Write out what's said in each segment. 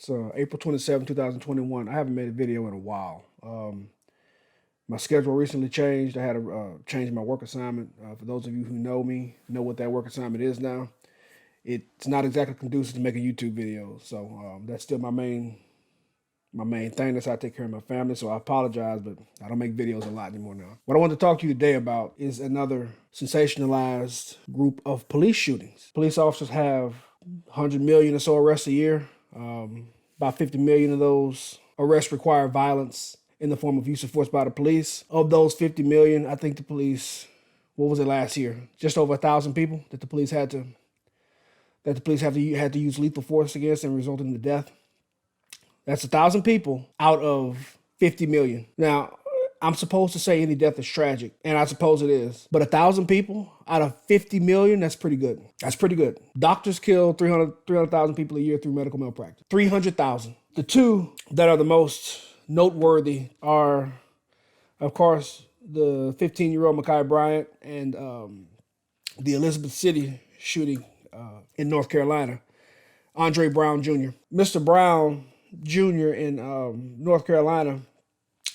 It's April 27, 2021. I haven't made a video in a while. My schedule recently changed. I had to change my work assignment. For those of you who know me, know what that work assignment is now. It's not exactly conducive to making YouTube videos. So that's still my main thing. That's how I take care of my family. So I apologize, but I don't make videos a lot anymore now. What I want to talk to you today about is another sensationalized group of police shootings. Police officers have 100 million or so arrests a year. About 50 million of those arrests require violence in the form of use of force by the police. Of those 50 million, I think the police, what was it last year? Just over 1,000 people that the police had to use lethal force against and resulted in the death. That's 1,000 people out of 50 million. Now, I'm supposed to say any death is tragic, and I suppose it is. But 1,000 people out of 50 million, that's pretty good. That's pretty good. Doctors kill 300,000 people a year through medical malpractice. 300,000. The two that are the most noteworthy are, of course, the 15-year-old Ma'Khia Bryant and the Elizabeth City shooting in North Carolina, Andre Brown Jr. Mr. Brown Jr. in North Carolina,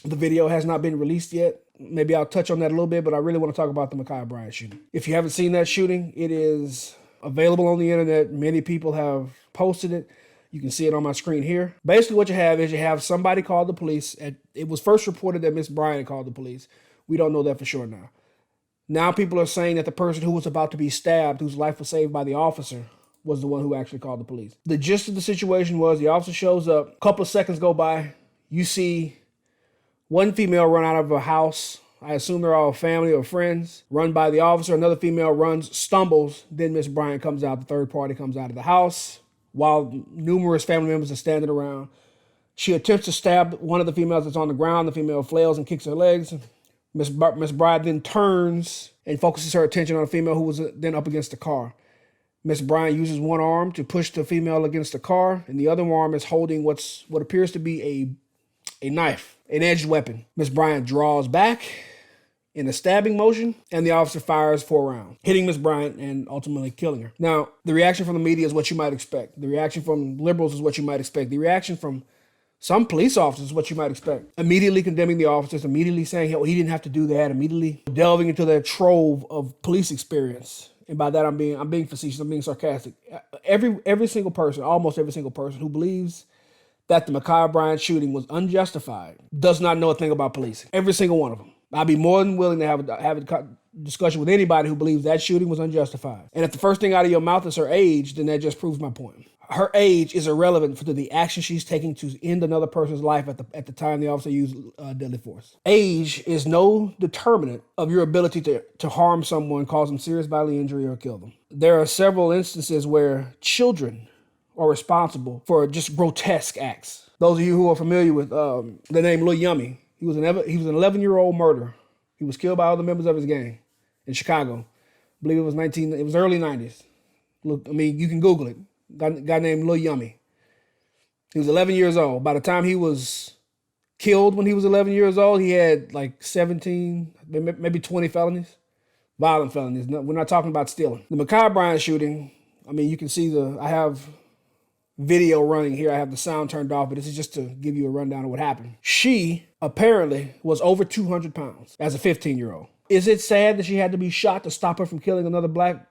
the video has not been released yet. Maybe I'll touch on that a little bit, but I really want to talk about the Ma'Khia Bryant shooting. If you haven't seen that shooting, it is available on the internet. Many people have posted it. You can see it on my screen here. Basically what you have somebody called the police. It was first reported that Miss Bryant called the police. We don't know that for sure now. Now people are saying that the person who was about to be stabbed, whose life was saved by the officer, was the one who actually called the police. The gist of the situation was the officer shows up, a couple of seconds go by, you see one female run out of a house. I assume they're all family or friends, run by the officer. Another female runs, stumbles. Then Miss Bryant comes out. The third party comes out of the house while numerous family members are standing around. She attempts to stab one of the females that's on the ground. The female flails and kicks her legs. Miss Bryant then turns and focuses her attention on a female who was then up against the car. Miss Bryant uses one arm to push the female against the car, and the other arm is holding what appears to be a knife, an edged weapon. Miss Bryant draws back in a stabbing motion, and the officer fires 4 rounds, hitting Miss Bryant and ultimately killing her. Now, the reaction from the media is what you might expect. The reaction from liberals is what you might expect. The reaction from some police officers is what you might expect. Immediately condemning the officers, immediately saying, oh, he didn't have to do that, immediately delving into their trove of police experience. And by that, I'm being facetious, I'm being sarcastic. Every single person, almost every single person who believes that the Ma'Khia Bryant shooting was unjustified does not know a thing about policing. Every single one of them. I'd be more than willing to have a discussion with anybody who believes that shooting was unjustified. And if the first thing out of your mouth is her age, then that just proves my point. Her age is irrelevant to the action she's taking to end another person's life at the time the officer used deadly force. Age is no determinant of your ability to harm someone, cause them serious bodily injury, or kill them. There are several instances where children are responsible for just grotesque acts. Those of you who are familiar with the name Lil Yummy, he was an 11-year-old murderer. He was killed by other members of his gang in Chicago. I believe it was early 90s. Look, I mean, you can Google it. Guy named Lil Yummy. He was 11 years old. By the time he was killed when he was 11 years old, he had like 17, maybe 20 felonies. Violent felonies. We're not talking about stealing. The Ma'Khia Bryant shooting, I mean, you can see I have video running here. I have the sound turned off, but this is just to give you a rundown of what happened. She apparently was over 200 pounds as a 15-year-old. Is it sad that she had to be shot to stop her from killing another black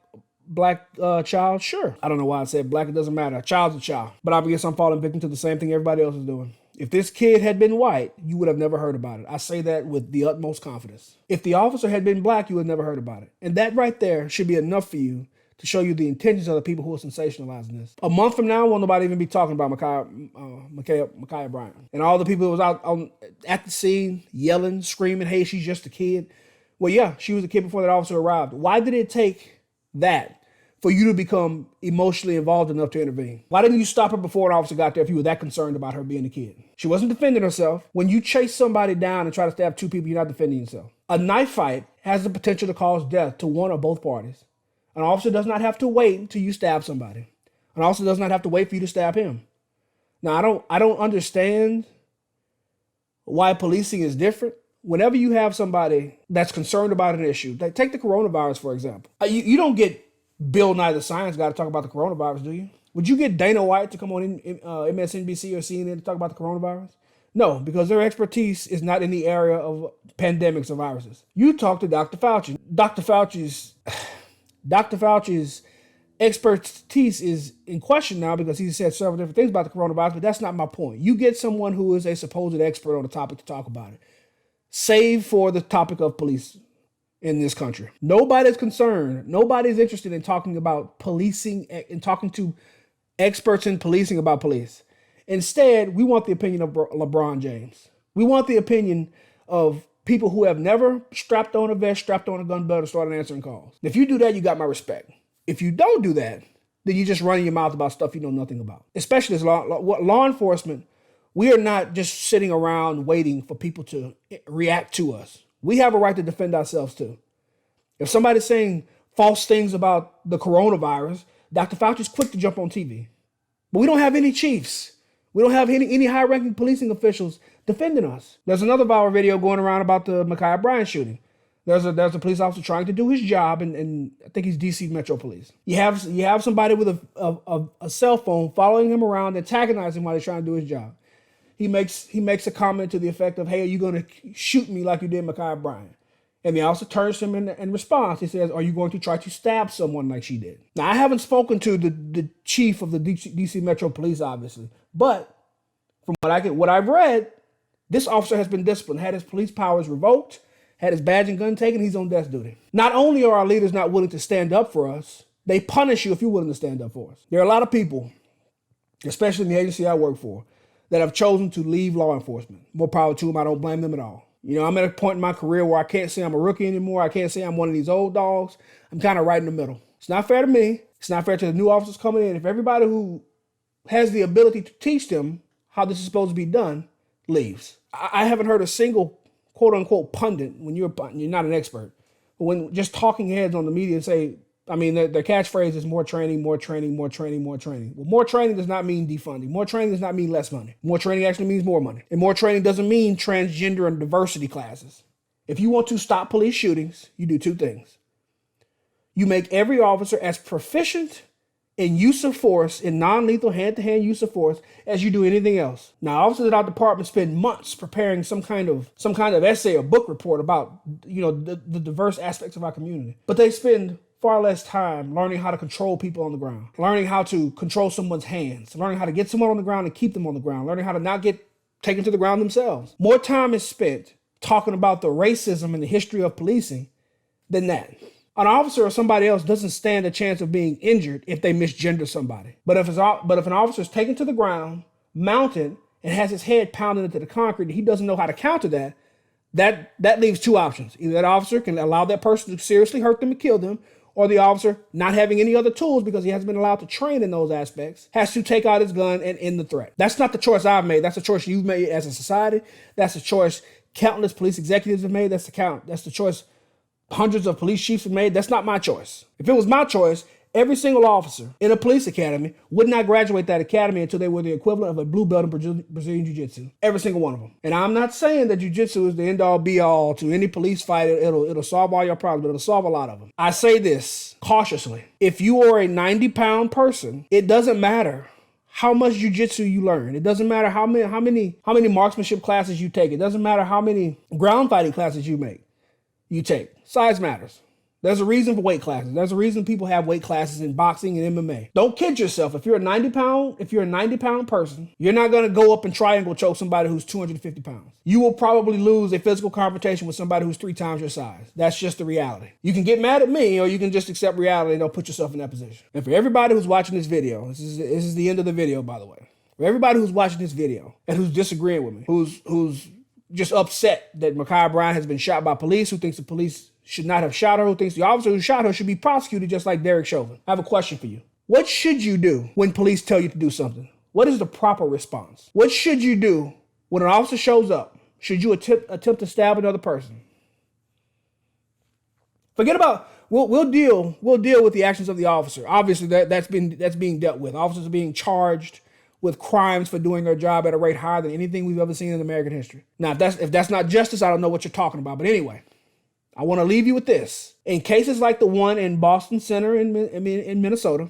child? Sure. I don't know why I said black. It doesn't matter. A child's a child. But I guess I'm falling victim to the same thing everybody else is doing. If this kid had been white, you would have never heard about it. I say that with the utmost confidence. If the officer had been black, you would have never heard about it. And that right there should be enough for you to show you the intentions of the people who are sensationalizing this. A month from now, won't nobody even be talking about Ma'Khia Bryant. And all the people who was out at the scene yelling, screaming, hey, she's just a kid. Well, yeah, she was a kid before that officer arrived. Why did it take that for you to become emotionally involved enough to intervene? Why didn't you stop her before an officer got there if you were that concerned about her being a kid? She wasn't defending herself. When you chase somebody down and try to stab 2 people, you're not defending yourself. A knife fight has the potential to cause death to one or both parties. An officer does not have to wait until you stab somebody. An officer does not have to wait for you to stab him. Now, I don't understand why policing is different. Whenever you have somebody that's concerned about an issue, take the coronavirus, for example. You don't get Bill Nye the Science Guy to talk about the coronavirus, do you? Would you get Dana White to come on MSNBC or CNN to talk about the coronavirus? No, because their expertise is not in the area of pandemics or viruses. You talk to Dr. Fauci. Dr. Fauci's expertise is in question now because he's said several different things about the coronavirus, but that's not my point. You get someone who is a supposed expert on the topic to talk about it, save for the topic of police in this country. Nobody's concerned. Nobody's interested in talking about policing and talking to experts in policing about police. Instead, we want the opinion of LeBron James. We want the opinion of people who have never strapped on a vest, strapped on a gun belt, or started answering calls. If you do that, you got my respect. If you don't do that, then you're just running your mouth about stuff you know nothing about. Especially as law enforcement, we are not just sitting around waiting for people to react to us. We have a right to defend ourselves too. If somebody's saying false things about the coronavirus, Dr. Fauci's quick to jump on TV. But we don't have any chiefs. We don't have any high-ranking policing officials defending us. There's another viral video going around about the Ma'Khia Bryant shooting. There's a police officer trying to do his job, and I think he's DC Metro Police. You have somebody with a cell phone following him around, antagonizing him while he's trying to do his job. He makes a comment to the effect of, "Hey, are you going to shoot me like you did Ma'Khia Bryant?" And the officer turns to him in response. He says, "Are you going to try to stab someone like she did?" Now, I haven't spoken to the chief of the DC Metro Police, obviously, but from what I've read, this officer has been disciplined, had his police powers revoked, had his badge and gun taken. He's on desk duty. Not only are our leaders not willing to stand up for us, they punish you if you're willing to stand up for us. There are a lot of people, especially in the agency I work for, that have chosen to leave law enforcement. More power to them. I don't blame them at all. You know, I'm at a point in my career where I can't say I'm a rookie anymore. I can't say I'm one of these old dogs. I'm kind of right in the middle. It's not fair to me. It's not fair to the new officers coming in. If everybody who has the ability to teach them how this is supposed to be done leaves. I haven't heard a single quote unquote pundit, when you're not an expert, but when just talking heads on the media say, I mean, their catchphrase is more training, more training, more training, more training. Well, more training does not mean defunding. More training does not mean less money. More training actually means more money. And more training doesn't mean transgender and diversity classes. If you want to stop police shootings, you do two things. You make every officer as proficient in use of force, in non-lethal hand-to-hand use of force, as you do anything else. Now, officers at our department spend months preparing some kind of essay or book report about, the diverse aspects of our community. But they spend far less time learning how to control people on the ground, learning how to control someone's hands, learning how to get someone on the ground and keep them on the ground, learning how to not get taken to the ground themselves. More time is spent talking about the racism and the history of policing than that. An officer or somebody else doesn't stand a chance of being injured if they misgender somebody. But if an officer is taken to the ground, mounted, and has his head pounded into the concrete, and he doesn't know how to counter that leaves two options. Either that officer can allow that person to seriously hurt them and kill them, or the officer, not having any other tools because he hasn't been allowed to train in those aspects, has to take out his gun and end the threat. That's not the choice I've made. That's the choice you've made as a society. That's the choice countless police executives have made. That's the choice hundreds of police chiefs have made. That's not my choice. If it was my choice, every single officer in a police academy would not graduate that academy until they were the equivalent of a blue belt in Brazilian Jiu-Jitsu. Every single one of them. And I'm not saying that Jiu-Jitsu is the end-all be-all to any police fight. It'll solve all your problems, but it'll solve a lot of them. I say this cautiously. If you are a 90-pound person, it doesn't matter how much jiu-jitsu you learn. It doesn't matter how many marksmanship classes you take. It doesn't matter how many ground fighting classes you take. Size matters. There's a reason for weight classes. There's a reason people have weight classes in boxing and MMA. Don't kid yourself. If you're a 90-pound person, you're not going to go up and triangle choke somebody who's 250 pounds. You will probably lose a physical confrontation with somebody who's 3 times your size. That's just the reality. You can get mad at me, or you can just accept reality and don't put yourself in that position. And for everybody who's watching this video, this is the end of the video, by the way. For everybody who's watching this video and who's disagreeing with me, who's just upset that Ma'Khia Bryant has been shot by police, who thinks the police should not have shot her, who thinks the officer who shot her should be prosecuted just like Derek Chauvin. I have a question for you. What should you do when police tell you to do something? What is the proper response? What should you do when an officer shows up? Should you attempt to stab another person? Forget about, we'll deal with the actions of the officer. Obviously that's being dealt with. Officers are being charged with crimes for doing their job at a rate higher than anything we've ever seen in American history. Now, if that's not justice, I don't know what you're talking about. But anyway, I want to leave you with this. In cases like the one in Boston Center in Minnesota,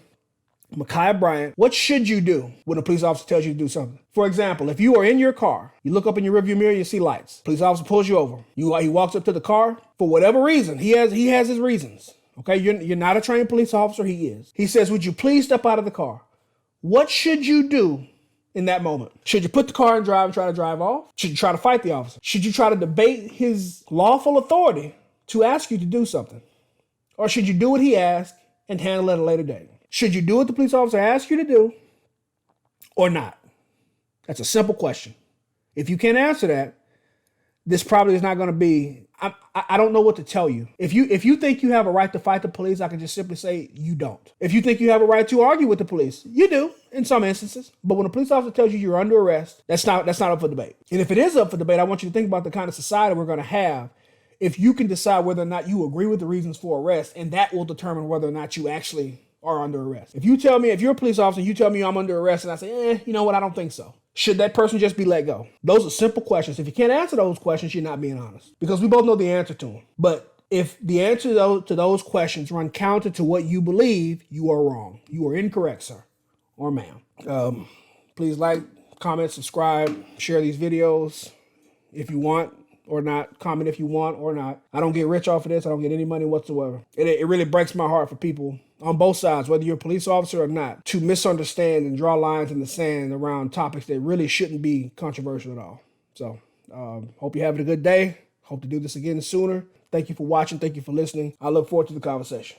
Ma'Khia Bryant, what should you do when a police officer tells you to do something? For example, if you are in your car, you look up in your rearview mirror, you see lights. Police officer pulls you over. He walks up to the car for whatever reason. He has his reasons. Okay, you're not a trained police officer. He is. He says, "Would you please step out of the car?" What should you do in that moment? Should you put the car in drive and try to drive off? Should you try to fight the officer? Should you try to debate his lawful authority to ask you to do something? Or should you do what he asked and handle it at a later date? Should you do what the police officer asked you to do or not? That's a simple question. If you can't answer that, this probably is not going to be, I don't know what to tell you. If you think you have a right to fight the police, I can just simply say you don't. If you think you have a right to argue with the police, you do in some instances. But when a police officer tells you you're under arrest, that's not up for debate. And if it is up for debate, I want you to think about the kind of society we're going to have if you can decide whether or not you agree with the reasons for arrest, and that will determine whether or not you actually are under arrest. If you're a police officer, you tell me I'm under arrest, and I say, you know what, I don't think so. Should that person just be let go? Those are simple questions. If you can't answer those questions, you're not being honest. Because we both know the answer to them. But if the answer to those questions run counter to what you believe, you are wrong. You are incorrect, sir or ma'am. Please like, comment, subscribe, share these videos if you want or not. Comment if you want or not. I don't get rich off of this. I don't get any money whatsoever. It really breaks my heart for people on both sides, whether you're a police officer or not, to misunderstand and draw lines in the sand around topics that really shouldn't be controversial at all. So, hope you're having a good day. Hope to do this again sooner. Thank you for watching. Thank you for listening. I look forward to the conversation.